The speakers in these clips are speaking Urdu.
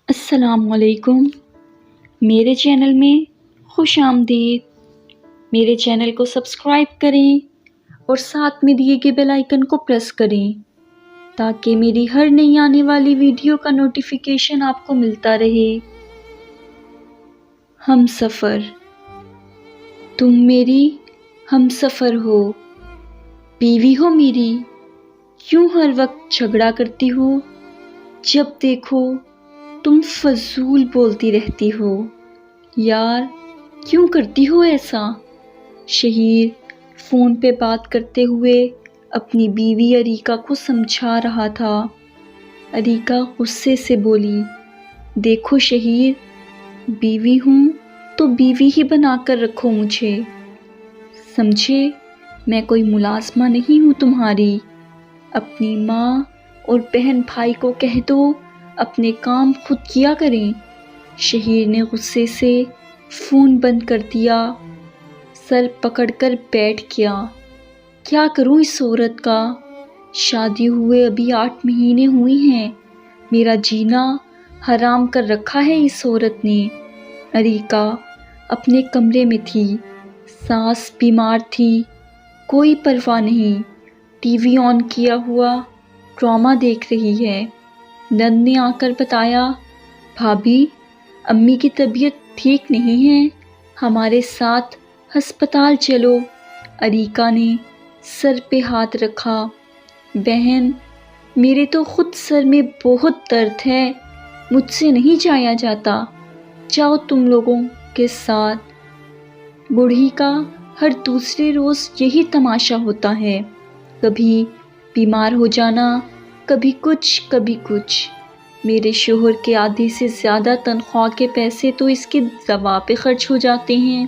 السلام علیکم۔ میرے چینل میں خوش آمدید۔ میرے چینل کو سبسکرائب کریں اور ساتھ میں دیے گئے بیل آئیکن کو پریس کریں تاکہ میری ہر نئی آنے والی ویڈیو کا نوٹیفیکیشن آپ کو ملتا رہے۔ ہم سفر۔ تم میری ہم سفر ہو، بیوی ہو میری، کیوں ہر وقت جھگڑا کرتی ہو؟ جب دیکھو تم فضول بولتی رہتی ہو، یار کیوں کرتی ہو ایسا؟ شہیر فون پہ بات کرتے ہوئے اپنی بیوی اریکا کو سمجھا رہا تھا۔ اریکا غصے سے بولی، دیکھو شہیر، بیوی ہوں تو بیوی ہی بنا کر رکھو مجھے، سمجھے؟ میں کوئی ملازمہ نہیں ہوں تمہاری۔ اپنی ماں اور بہن بھائی کو کہہ دو اپنے کام خود کیا کریں۔ شہیر نے غصے سے فون بند کر دیا، سر پکڑ کر بیٹھ گیا۔ کیا کروں اس عورت کا؟ شادی ہوئے ابھی 8 مہینے ہوئے ہیں، میرا جینا حرام کر رکھا ہے اس عورت نے۔ اریکا اپنے کمرے میں تھی، ساس بیمار تھی، کوئی پرواہ نہیں، ٹی وی آن کیا ہوا ڈرامہ دیکھ رہی ہے۔ نند نے آ کر بتایا، بھابھی امی کی طبیعت ٹھیک نہیں ہے، ہمارے ساتھ ہسپتال چلو۔ اریکا نے سر پہ ہاتھ رکھا، بہن میرے تو خود سر میں بہت درد ہے، مجھ سے نہیں جایا جاتا، جاؤ تم لوگوں کے ساتھ۔ بوڑھی کا ہر دوسرے روز یہی تماشا ہوتا ہے، کبھی بیمار ہو جانا، کبھی کچھ۔ میرے شوہر کے آدھے سے زیادہ تنخواہ کے پیسے تو اس کے دوا پہ خرچ ہو جاتے ہیں۔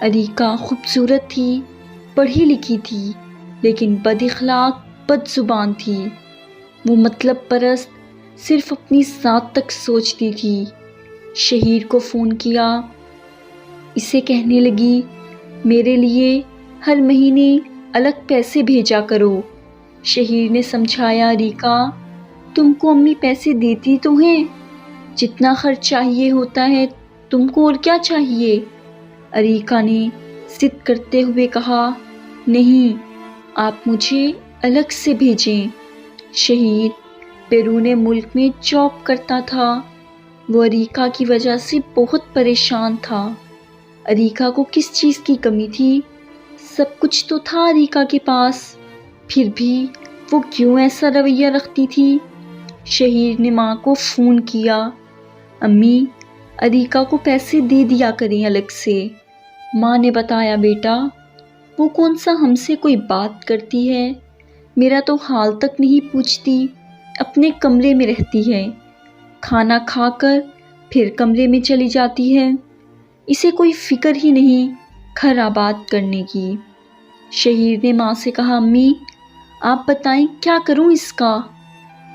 اریکا خوبصورت تھی، پڑھی لکھی تھی، لیکن بد اخلاق، بد زبان تھی۔ وہ مطلب پرست، صرف اپنی ذات تک سوچتی تھی۔ شہیر کو فون کیا، اسے کہنے لگی، میرے لیے ہر مہینے الگ پیسے بھیجا کرو۔ شہیر نے سمجھایا، اریکا تم کو امی پیسے دیتی تو ہیں، جتنا خرچ چاہیے ہوتا ہے تم کو، اور کیا چاہیے؟ اریکا نے ضد کرتے ہوئے کہا، نہیں آپ مجھے الگ سے بھیجیں۔ شہیر بیرون ملک میں جاب کرتا تھا، وہ اریکا کی وجہ سے بہت پریشان تھا۔ اریکا کو کس چیز کی کمی تھی؟ سب کچھ تو تھا اریکا کے پاس، پھر بھی وہ کیوں ایسا رویہ رکھتی تھی؟ شہیر نے ماں کو فون کیا، امی اریکا کو پیسے دے دیا کریں الگ سے۔ ماں نے بتایا، بیٹا وہ کون سا ہم سے کوئی بات کرتی ہے، میرا تو حال تک نہیں پوچھتی، اپنے کمرے میں رہتی ہے، کھانا کھا کر پھر کمرے میں چلی جاتی ہے، اسے کوئی فکر ہی نہیں گھر آباد کرنے کی۔ شہیر نے ماں سے کہا، امی آپ بتائیں کیا کروں اس کا؟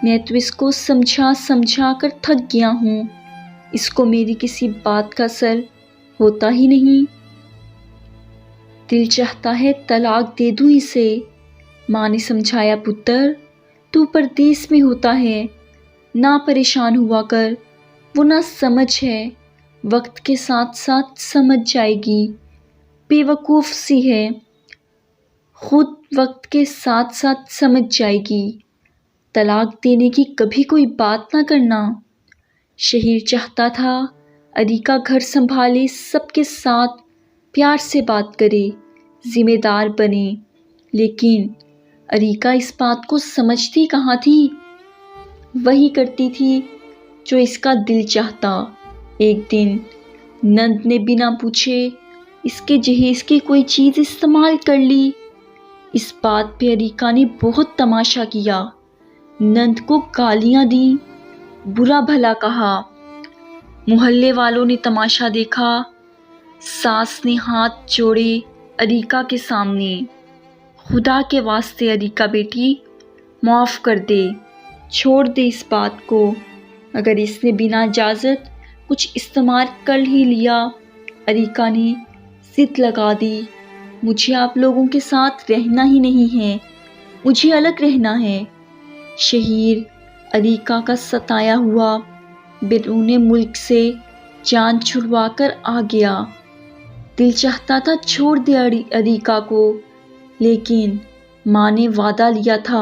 میں تو اس کو سمجھا کر تھک گیا ہوں، اس کو میری کسی بات کا اثر ہوتا ہی نہیں، دل چاہتا ہے طلاق دے دوں اسے۔ ماں نے سمجھایا، پتر تو پردیس میں ہوتا ہے، نہ پریشان ہوا کر، وہ نہ سمجھ ہے، وقت کے ساتھ ساتھ سمجھ جائے گی، بے وقوف سی ہے، خود وقت کے ساتھ ساتھ سمجھ جائے گی، طلاق دینے کی کبھی کوئی بات نہ کرنا۔ شہیر چاہتا تھا اریکا گھر سنبھالے، سب کے ساتھ پیار سے بات کرے، ذمہ دار بنے، لیکن اریکا اس بات کو سمجھتی کہاں تھی؟ وہی کرتی تھی جو اس کا دل چاہتا۔ ایک دن نند نے بنا پوچھے اس کے جہیز کی کوئی چیز استعمال کر لی۔ اس بات پہ اریکا نے بہت تماشا کیا، نند کو گالیاں دیں، برا بھلا کہا، محلے والوں نے تماشا دیکھا، ساس نے ہاتھ جوڑے اریکا کے سامنے، خدا کے واسطے اریکا بیٹی معاف کر دے، چھوڑ دے اس بات کو، اگر اس نے بنا اجازت کچھ استعمال کر ہی لیا۔ اریکا نے ضد لگا دی، مجھے آپ لوگوں کے ساتھ رہنا ہی نہیں ہے، مجھے الگ رہنا ہے۔ شہیر اریکا کا ستایا ہوا بیرون ملک سے جان چھڑوا کر آ گیا۔ دل چاہتا تھا چھوڑ دے اریکا کو، لیکن ماں نے وعدہ لیا تھا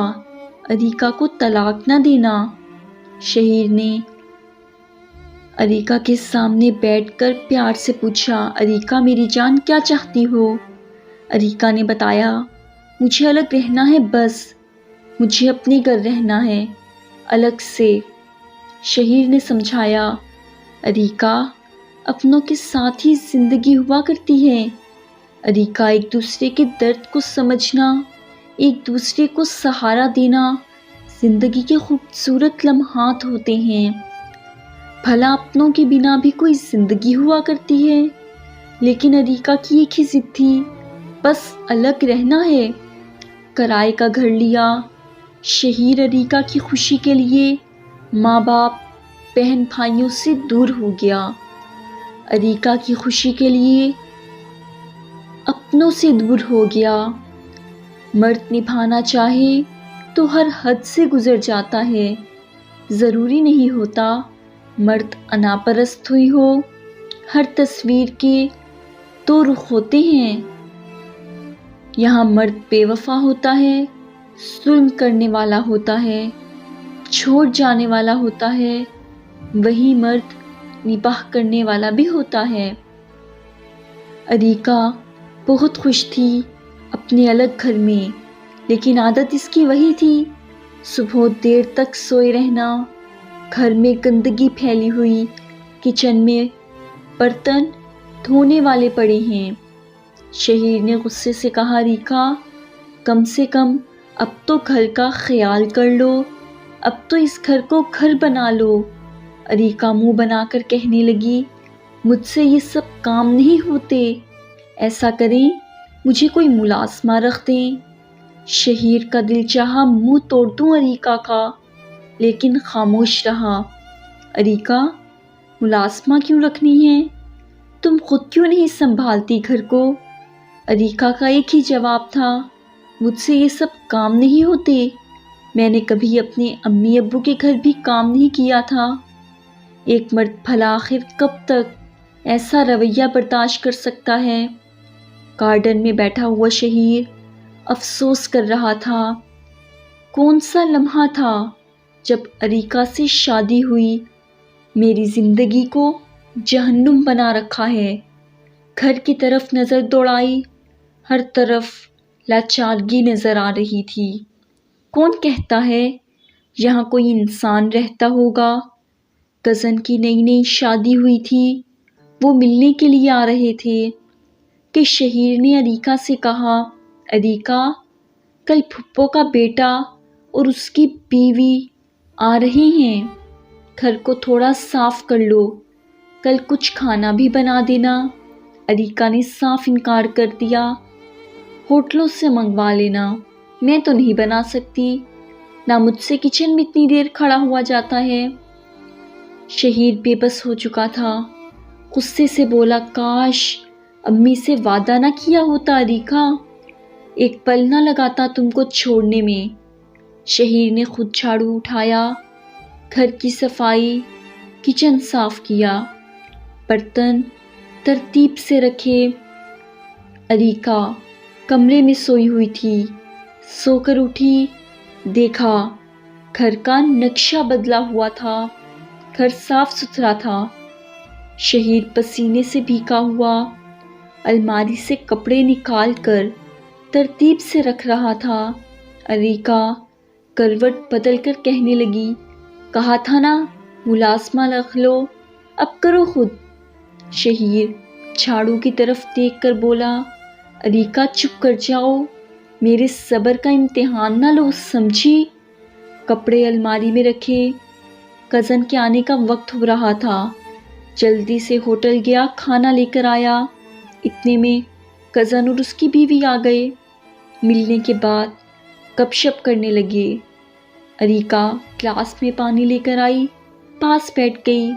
اریکا کو طلاق نہ دینا۔ شہیر نے اریکا کے سامنے بیٹھ کر پیار سے پوچھا، اریکا میری جان کیا چاہتی ہو؟ اریکا نے بتایا، مجھے الگ رہنا ہے، بس مجھے اپنے گھر رہنا ہے، الگ سے۔ شہیر نے سمجھایا، اریکا اپنوں کے ساتھ ہی زندگی ہوا کرتی ہے۔ اریکا ایک دوسرے کے درد کو سمجھنا، ایک دوسرے کو سہارا دینا زندگی کے خوبصورت لمحات ہوتے ہیں۔ بھلا اپنوں کے بنا بھی کوئی زندگی ہوا کرتی ہے، لیکن اریکا کی ایک ہی ضد تھی، بس الگ رہنا ہے۔ کرائے کا گھر لیا۔ شہیر اریکا کی خوشی کے لیے ماں باپ، بہن بھائیوں سے دور ہو گیا، اریکا کی خوشی کے لیے اپنوں سے دور ہو گیا۔ مرد نبھانا چاہے تو ہر حد سے گزر جاتا ہے، ضروری نہیں ہوتا مرد انا پرست ہوئی ہو۔ ہر تصویر کے دو رخ ہوتے ہیں، یہاں مرد بے وفا ہوتا ہے، ظلم کرنے والا ہوتا ہے، چھوڑ جانے والا ہوتا ہے، وہی مرد نباہ کرنے والا بھی ہوتا ہے۔ اریکا بہت خوش تھی اپنے الگ گھر میں، لیکن عادت اس کی وہی تھی، صبح دیر تک سوئے رہنا، گھر میں گندگی پھیلی ہوئی، کچن میں برتن دھونے والے پڑے ہیں۔ شہیر نے غصے سے کہا، اریکا کم سے کم اب تو گھر کا خیال کر لو، اب تو اس گھر کو گھر بنا لو۔ اریکا منہ بنا کر کہنے لگی، مجھ سے یہ سب کام نہیں ہوتے، ایسا کریں مجھے کوئی ملازمہ رکھ دیں۔ شہیر کا دل چاہا منہ توڑ دوں اریکا کا، لیکن خاموش رہا۔ اریکا ملازمہ کیوں رکھنی ہے؟ تم خود کیوں نہیں سنبھالتی گھر کو؟ اریکا کا ایک ہی جواب تھا، مجھ سے یہ سب کام نہیں ہوتے، میں نے کبھی اپنے امی ابو کے گھر بھی کام نہیں کیا تھا۔ ایک مرد بھلا آخر کب تک ایسا رویہ برداشت کر سکتا ہے؟ گارڈن میں بیٹھا ہوا شہیر افسوس کر رہا تھا، کون سا لمحہ تھا جب اریکا سے شادی ہوئی، میری زندگی کو جہنم بنا رکھا ہے۔ گھر کی طرف نظر دوڑائی، ہر طرف لاچارگی نظر آ رہی تھی۔ کون کہتا ہے یہاں کوئی انسان رہتا ہوگا؟ کزن کی نئی نئی شادی ہوئی تھی، وہ ملنے کے لیے آ رہے تھے کہ شہیر نے اریکا سے کہا، اریکا کل پھپھو کا بیٹا اور اس کی بیوی آ رہے ہیں، گھر کو تھوڑا صاف کر لو، کل کچھ کھانا بھی بنا دینا۔ اریکا نے صاف انکار کر دیا، ہوٹلوں سے منگوا لینا، میں تو نہیں بنا سکتی، نہ مجھ سے کچن میں اتنی دیر کھڑا ہوا جاتا ہے۔ شہیر بے بس ہو چکا تھا، غصے سے بولا، کاش امی سے وعدہ نہ کیا ہوتا اریکا، ایک پل نہ لگاتا تم کو چھوڑنے میں۔ شہیر نے خود جھاڑو اٹھایا، گھر کی صفائی، کچن صاف کیا، برتن ترتیب سے رکھے۔ اریکا کمرے میں سوئی ہوئی تھی، سو کر اٹھی، دیکھا گھر کا نقشہ بدلا ہوا تھا، گھر صاف ستھرا تھا۔ شہیر پسینے سے بھیگا ہوا الماری سے کپڑے نکال کر ترتیب سے رکھ رہا تھا۔ اریکا کروٹ بدل کر کہنے لگی، کہا تھا نا ملازمہ رکھ لو، اب کرو خود۔ شہیر جھاڑو کی طرف دیکھ کر بولا، اریکا چپ کر جاؤ، میرے صبر کا امتحان نہ لو، سمجھی؟ کپڑے الماری میں رکھے، کزن کے آنے کا وقت ہو رہا تھا، جلدی سے ہوٹل گیا، کھانا لے کر آیا، اتنے میں کزن اور اس کی بیوی آ گئے۔ ملنے کے بعد گپ شپ کرنے لگے۔ اریکا گلاس میں پانی لے کر آئی، پاس بیٹھ گئی،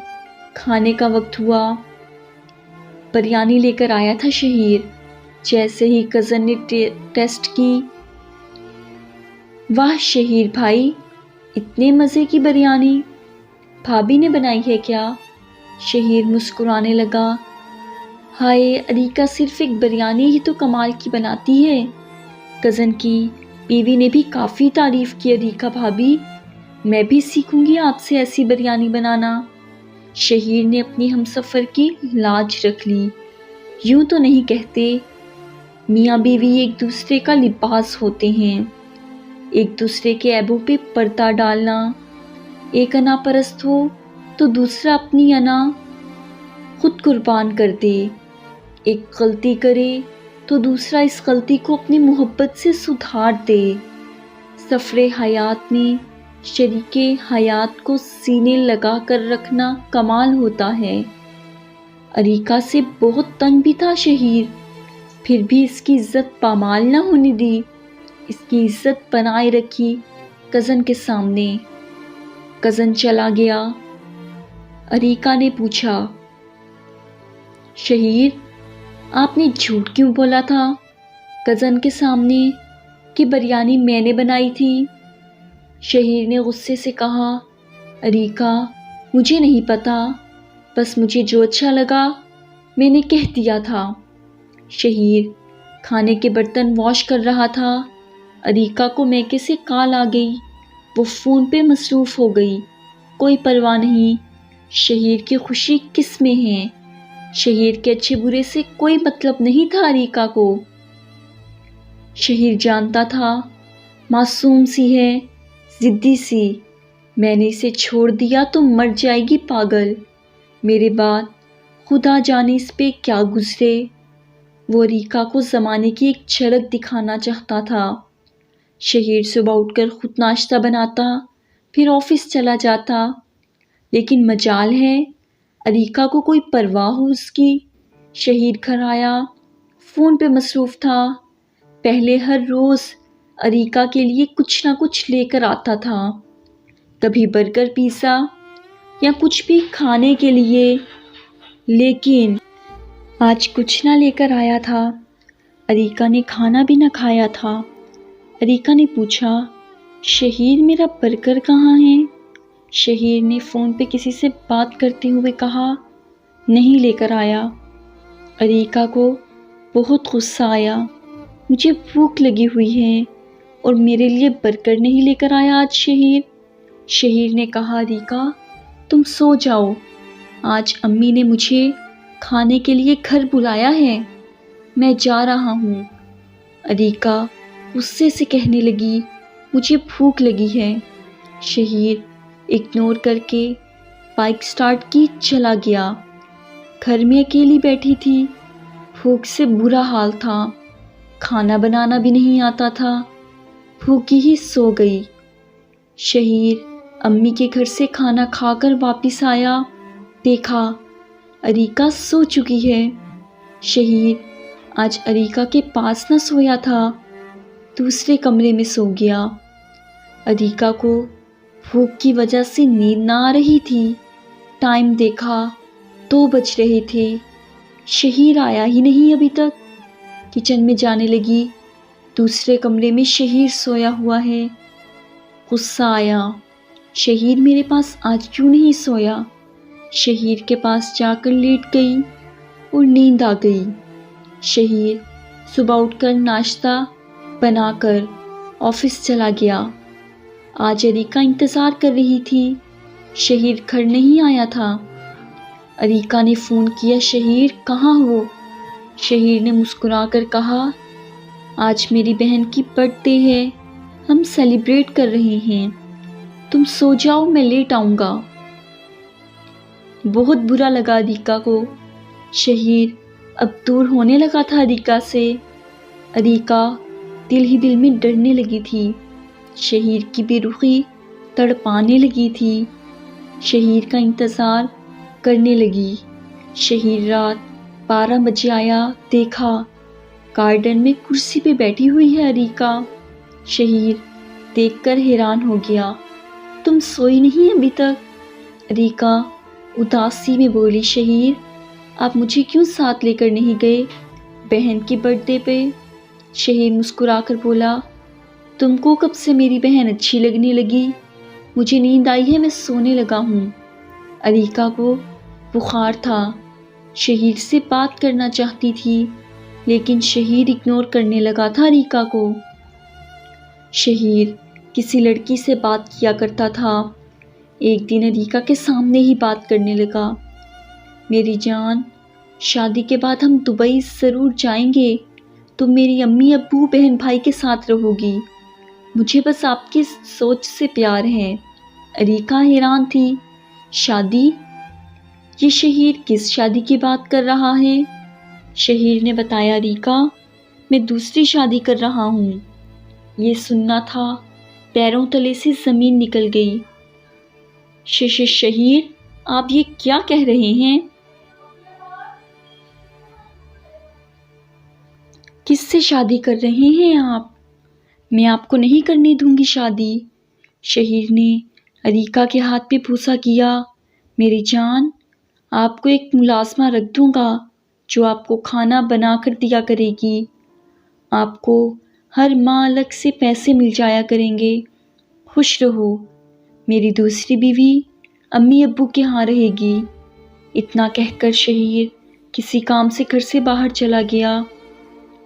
کھانے کا وقت ہوا، بریانی لے کر آیا تھا شہیر۔ جیسے ہی کزن نے ٹیسٹ کی، واہ شہیر بھائی، اتنے مزے کی بریانی، بھابھی نے بنائی ہے کیا؟ شہیر مسکرانے لگا۔ ہائے، اریکا صرف ایک بریانی ہی تو کمال کی بناتی ہے۔ کزن کی بیوی نے بھی کافی تعریف کی۔ اریکا بھابھی، میں بھی سیکھوں گی آپ سے ایسی بریانی بنانا۔ شہیر نے اپنی ہمسفر کی لاج رکھ لی۔ یوں تو نہیں کہتے، میاں بیوی ایک دوسرے کا لباس ہوتے ہیں، ایک دوسرے کے عیبوں پہ پردہ ڈالنا۔ ایک انا پرست ہو تو دوسرا اپنی انا خود قربان کر دے، ایک غلطی کرے تو دوسرا اس غلطی کو اپنی محبت سے سدھار دے۔ سفر حیات میں شریک حیات کو سینے لگا کر رکھنا کمال ہوتا ہے۔ اریکا سے بہت تنگ بھی تھا شہیر، پھر بھی اس کی عزت پامال نہ ہونے دی، اس کی عزت بنائے رکھی کزن کے سامنے۔ کزن چلا گیا۔ اریکا نے پوچھا، شہیر، آپ نے جھوٹ کیوں بولا تھا کزن کے سامنے کہ بریانی میں نے بنائی تھی؟ شہیر نے غصے سے کہا، اریکا، مجھے نہیں پتا، بس مجھے جو اچھا لگا میں نے کہہ دیا تھا۔ شہیر کھانے کے برتن واش کر رہا تھا۔ اریکا کو میکے سے کال آ گئی، وہ فون پہ مصروف ہو گئی۔ کوئی پرواہ نہیں، شہیر کی خوشی کس میں ہے؟ شہیر کے اچھے برے سے کوئی مطلب نہیں تھا اریکا کو۔ شہیر جانتا تھا معصوم سی ہے، ضدی سی، میں نے اسے چھوڑ دیا تو مر جائے گی پاگل، میرے بعد خدا جانے اس پہ کیا گزرے۔ وہ اریکا کو زمانے کی ایک جھلک دکھانا چاہتا تھا۔ شہیر صبح اٹھ کر خود ناشتہ بناتا، پھر آفس چلا جاتا، لیکن مجال ہے اریکا کو کوئی پرواہ ہو اس کی۔ شہیر گھر آیا، فون پہ مصروف تھا۔ پہلے ہر روز اریکا کے لیے کچھ نہ کچھ لے کر آتا تھا، کبھی برگر، پیزا یا کچھ بھی کھانے کے لیے، لیکن آج کچھ نہ لے کر آیا تھا۔ اریکا نے کھانا بھی نہ کھایا تھا۔ اریکا نے پوچھا، شہیر، میرا برگر کہاں ہے؟ شہیر نے فون پہ کسی سے بات کرتے ہوئے کہا، نہیں لے کر آیا۔ اریکا کو بہت غصہ آیا، مجھے بھوک لگی ہوئی ہے اور میرے لیے برگر نہیں لے کر آیا آج شہیر۔ شہیر نے کہا، اریکا تم سو جاؤ، آج امی نے مجھے کھانے کے لیے گھر بلایا ہے، میں جا رہا ہوں۔ اریکا غصے سے کہنے لگی، مجھے بھوک لگی ہے۔ شہیر اگنور کر کے بائک سٹارٹ کی چلا گیا۔ گھر میں اکیلی بیٹھی تھی، بھوک سے برا حال تھا، کھانا بنانا بھی نہیں آتا تھا، بھوکی ہی سو گئی۔ شہیر امی کے گھر سے کھانا کھا کر واپس آیا، دیکھا اریکا سو چکی ہے۔ شہیر آج اریکا کے پاس نہ سویا تھا، دوسرے کمرے میں سو گیا۔ اریکا کو بھوک کی وجہ سے نیند نہ آ رہی تھی۔ ٹائم دیکھا، 2 بج رہے تھے، شہیر آیا ہی نہیں ابھی تک۔ کچن میں جانے لگی، دوسرے کمرے میں شہیر سویا ہوا ہے۔ غصہ آیا، شہیر میرے پاس آج کیوں نہیں سویا؟ شہیر کے پاس جا کر لیٹ گئی اور نیند آ گئی۔ شہیر صبح اٹھ کر ناشتہ بنا کر آفس چلا گیا۔ آج اریکا انتظار کر رہی تھی، شہیر گھر نہیں آیا تھا۔ اریکا نے فون کیا، شہیر کہاں ہو؟ شہیر نے مسکرا کر کہا، آج میری بہن کی برتھ ڈے ہے، ہم سیلیبریٹ کر رہے ہیں، تم سو جاؤ، میں لیٹ آؤں گا۔ بہت برا لگا اریکا کو، شہیر اب دور ہونے لگا تھا اریکا سے۔ اریکا دل ہی دل میں ڈرنے لگی تھی، شہیر کی بے رخی تڑپانے لگی تھی، شہیر کا انتظار کرنے لگی۔ شہیر رات 12 بجے آیا، دیکھا گارڈن میں کرسی پہ بیٹھی ہوئی ہے اریکا۔ شہیر دیکھ کر حیران ہو گیا، تم سوئی نہیں ابھی تک؟ اریکا اداسی میں بولی، شہیر آپ مجھے کیوں ساتھ لے کر نہیں گئے بہن کی برتھ ڈے پہ؟ شہیر مسکرا کر بولا، تم کو کب سے میری بہن اچھی لگنے لگی؟ مجھے نیند آئی ہے، میں سونے لگا ہوں۔ اریکا کو بخار تھا، شہیر سے بات کرنا چاہتی تھی لیکن شہیر اگنور کرنے لگا تھا اریکا کو۔ شہیر کسی لڑکی سے بات کیا کرتا تھا، ایک دن اریکا کے سامنے ہی بات کرنے لگا، میری جان، شادی کے بعد ہم دبئی ضرور جائیں گے، تم میری امی ابو بہن بھائی کے ساتھ رہو گی، مجھے بس آپ کی سوچ سے پیار ہے۔ اریکا حیران تھی، شادی؟ یہ شہیر کس شادی کی بات کر رہا ہے؟ شہیر نے بتایا، اریکا، میں دوسری شادی کر رہا ہوں۔ یہ سننا تھا، پیروں تلے سے زمین نکل گئی۔ شہیر، آپ یہ کیا کہہ رہے ہیں؟ کس سے شادی کر رہے ہیں آپ؟ میں آپ کو نہیں کرنے دوں گی شادی۔ شہیر نے اریکا کے ہاتھ پہ بوسہ کیا، میری جان، آپ کو ایک ملازمہ رکھ دوں گا جو آپ کو کھانا بنا کر دیا کرے گی، آپ کو ہر ماہ الگ سے پیسے مل جایا کریں گے، خوش رہو۔ میری دوسری بیوی امی ابو کے ہاں رہے گی۔ اتنا کہہ کر شہیر کسی کام سے گھر سے باہر چلا گیا۔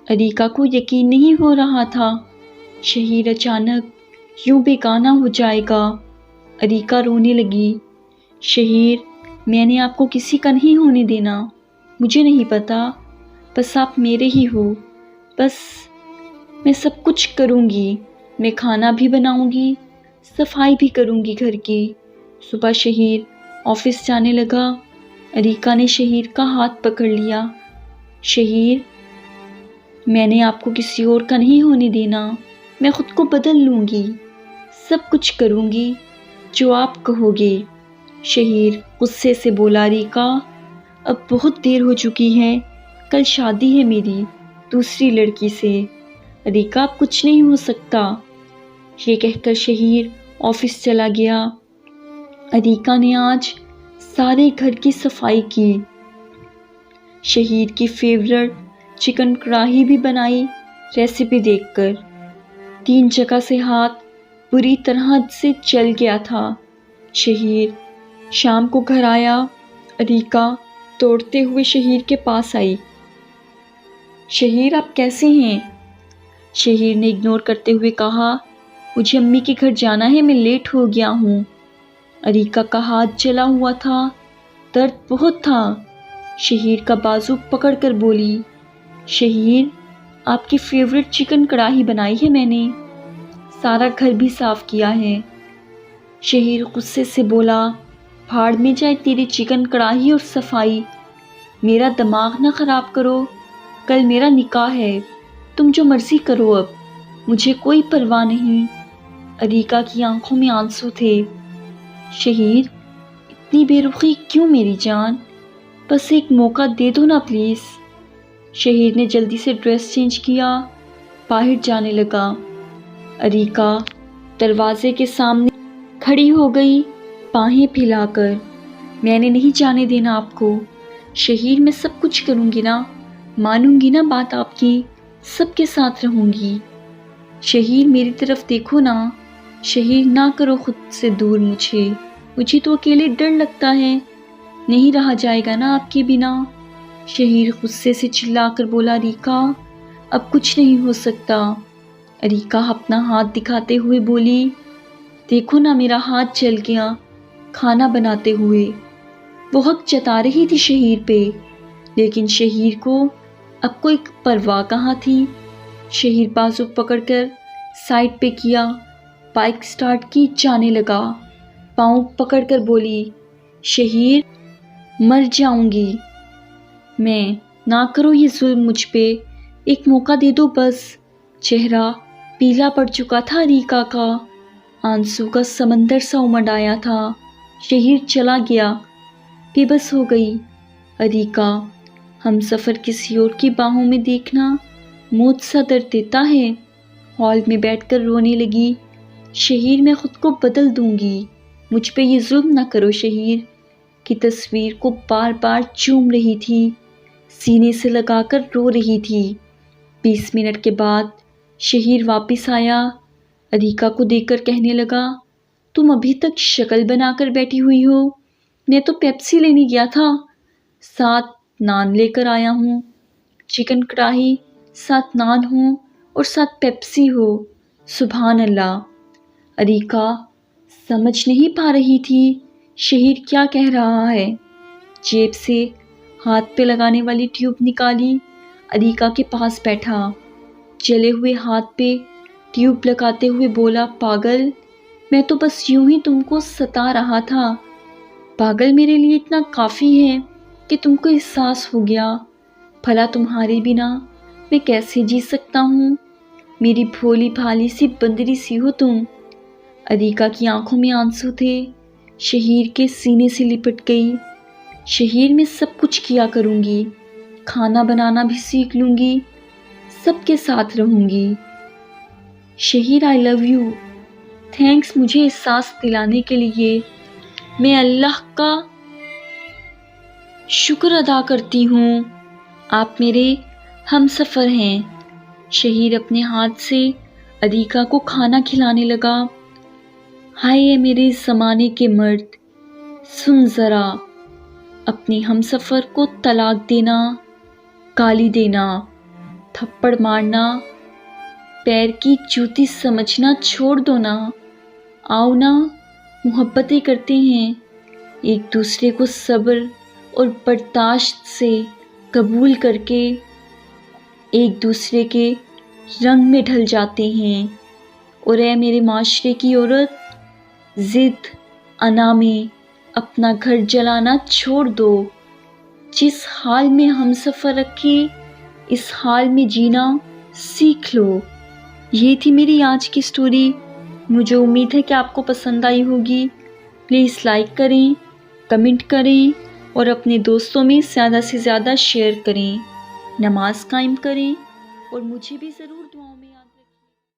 اریکا کو یقین نہیں ہو رہا تھا، شہیر اچانک یوں بیگانہ ہو جائے گا۔ اریکا رونے لگی، شہیر، میں نے آپ کو کسی کا نہیں ہونے دینا، مجھے نہیں پتا، بس آپ میرے ہی ہو، بس میں سب کچھ کروں گی، میں کھانا بھی بناؤں گی، صفائی بھی کروں گی گھر کی۔ صبح شہیر آفس جانے لگا، اریکا نے شہیر کا ہاتھ پکڑ لیا، شہیر، میں نے آپ کو کسی اور کا نہیں ہونے دینا، میں خود کو بدل لوں گی، سب کچھ کروں گی جو آپ کہو گے۔ شہیر غصے سے بولا، اریکا، اب بہت دیر ہو چکی ہے، کل شادی ہے میری دوسری لڑکی سے، اریکا اب کچھ نہیں ہو سکتا۔ یہ کہہ کر شہیر آفس چلا گیا۔ اریکا نے آج سارے گھر کی صفائی کی، شہیر کی فیورٹ چکن کڑاہی بھی بنائی ریسیپی دیکھ کر۔ 3 جگہ سے ہاتھ بری طرح سے جل گیا تھا۔ شہیر شام کو گھر آیا، اریکا دوڑتے ہوئے شہیر کے پاس آئی، شہیر، آپ کیسے ہیں؟ شہیر نے اگنور کرتے ہوئے کہا، مجھے امی کے گھر جانا ہے، میں لیٹ ہو گیا ہوں۔ اریکا کا ہاتھ جلا ہوا تھا، درد بہت تھا۔ شہیر کا بازو پکڑ کر بولی، شہیر، آپ کی فیورٹ چکن کڑاہی بنائی ہے میں نے، سارا گھر بھی صاف کیا ہے۔ شہیر غصے سے بولا، بھاڑ میں جائے تیری چکن کڑاہی اور صفائی، میرا دماغ نہ خراب کرو، کل میرا نکاح ہے، تم جو مرضی کرو، اب مجھے کوئی پرواہ نہیں۔ اریکا کی آنکھوں میں آنسو تھے، شہیر، اتنی بے رخی کیوں میری جان، بس ایک موقع دے دو نا پلیز۔ شہیر نے جلدی سے ڈریس چینج کیا، باہر جانے لگا۔ اریکا دروازے کے سامنے کھڑی ہو گئی، باہیں پھیلا کر، میں نے نہیں جانے دینا آپ کو، شہیر، میں سب کچھ کروں گی نا، مانوں گی نا بات آپ کی، سب کے ساتھ رہوں گی۔ شہیر، میری طرف دیکھو نا، شہیر، نہ کرو خود سے دور مجھے تو اکیلے ڈر لگتا ہے، نہیں رہا جائے گا نا آپ کے بنا۔ شہیر غصے سے چلا کر بولا، اریکا، اب کچھ نہیں ہو سکتا۔ اریکا اپنا ہاتھ دکھاتے ہوئے بولی، دیکھو نا میرا ہاتھ جل گیا کھانا بناتے ہوئے۔ وہ حق جتا رہی تھی شہیر پہ، لیکن شہیر کو اب کوئی پرواہ کہاں تھی۔ شہیر بازو پکڑ کر سائڈ پہ کیا، بائک سٹارٹ کی، جانے لگا، پاؤں پکڑ کر بولی، شہیر، مر جاؤں گی میں، نہ کرو یہ ظلم مجھ پہ، ایک موقع دے دو بس۔ چہرہ پیلا پڑ چکا تھا اریکا کا، آنسو کا سمندر سا امڈ آیا تھا۔ شہیر چلا گیا، بے بس ہو گئی۔ اریکا، ہم سفر کسی اور کی باہوں میں دیکھنا موت سا درد دیتا ہے، ہال میں بیٹھ کر رونے لگی، شہیر، میں خود کو بدل دوں گی، مجھ پہ یہ ظلم نہ کرو۔ شہیر کی تصویر کو بار بار چوم رہی تھی، سینے سے لگا کر رو رہی تھی۔ 20 منٹ کے بعد شہیر واپس آیا، اریکا کو دیکھ کر کہنے لگا، تم ابھی تک شکل بنا کر بیٹھی ہوئی ہو، میں تو پیپسی لینے گیا تھا، 7 نان لے کر آیا ہوں، چکن کڑاہی، 7 نان ہوں اور 7 پیپسی ہو۔ سبحان اللہ۔ اریکا سمجھ نہیں پا رہی تھی شہیر کیا کہہ رہا ہے۔ جیب سے ہاتھ پہ لگانے والی ٹیوب نکالی، اریکا کے پاس بیٹھا، جلے ہوئے ہاتھ پہ ٹیوب لگاتے ہوئے بولا، پاگل، میں تو بس یوں ہی تم کو ستا رہا تھا۔ پاگل میرے لیے اتنا کافی ہے کہ تم کو احساس ہو گیا۔ بھلا تمہارے بنا میں کیسے جی سکتا ہوں؟ میری بھولی بھالی سی بندری سی ہو تم۔ اریکا کی آنکھوں میں آنسو تھے، شہیر کے سینے سے لپٹ گئی۔ شہیر میں سب کچھ کیا کروں گی، کھانا بنانا بھی سیکھ لوں گی، سب کے ساتھ رہوں گی۔ شہیر آئی لو یو، تھینکس مجھے احساس دلانے کے لیے۔ میں اللہ کا شکر ادا کرتی ہوں، آپ میرے ہم سفر ہیں۔ شہیر اپنے ہاتھ سے اریکا کو کھانا کھلانے لگا۔ ہائے میرے زمانے کے مرد، سن ذرا، اپنے ہم سفر کو طلاق دینا، گالی دینا، تھپڑ مارنا، پیر کی جوتی سمجھنا چھوڑ دو نا۔ آؤ نا، محبتیں کرتے ہیں، ایک دوسرے کو صبر اور برداشت سے قبول کر کے ایک دوسرے کے رنگ میں ڈھل جاتے ہیں۔ اور اے میرے معاشرے کی عورت، ضد، انا میں اپنا گھر جلانا چھوڑ دو۔ جس حال میں ہم سفر رکھے اس حال میں جینا سیکھ لو۔ یہ تھی میری آج کی سٹوری۔ مجھے امید ہے کہ آپ کو پسند آئی ہوگی۔ پلیز لائک کریں، کمنٹ کریں اور اپنے دوستوں میں زیادہ سے زیادہ شیئر کریں۔ نماز قائم کریں اور مجھے بھی ضرور دعاؤں میں یاد رکھیں۔